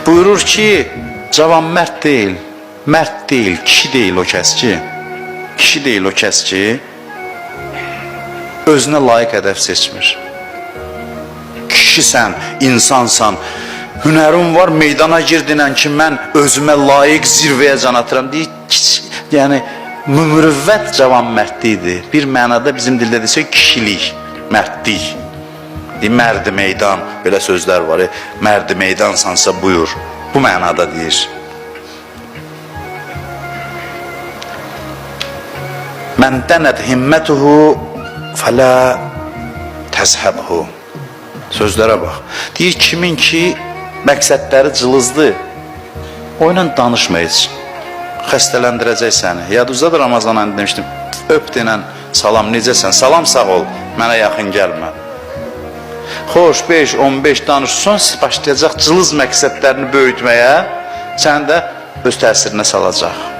Buyurur ki, cavan mərd deyil, mərd deyil, kişi deyil o kəs ki, kişi deyil o kəs ki, özünə layiq hədəf seçmir. Kişisən, insansan, hünərin var, meydana girdinən ki, mən özümə layiq zirvəyə can atıram deyir. Yəni, mümrüvvət cavan mərdlikdir. Bir mənada bizim dildə desək, kişilik, mərdlik. Mərd-i meydan, belə sözlər var. Mərd-i meydansansa buyur. Bu mənada deyir. Mən dənət himmətuhu fələ təzhəbhu. Sözlərə bax. Deyir, kimin ki, məqsədləri cılızdır, o ilə danışma heç. Xəstələndirəcək səni. Yadınızdadır Ramazan ayında demişdim, öp denən salam, necəsən? Salam sağ ol, mənə yaxın gəlmə. Xoş, 5-15 danış, son başlayacaq cılız məqsədlərini böyütməyə, sən də öz təsirinə salacaq.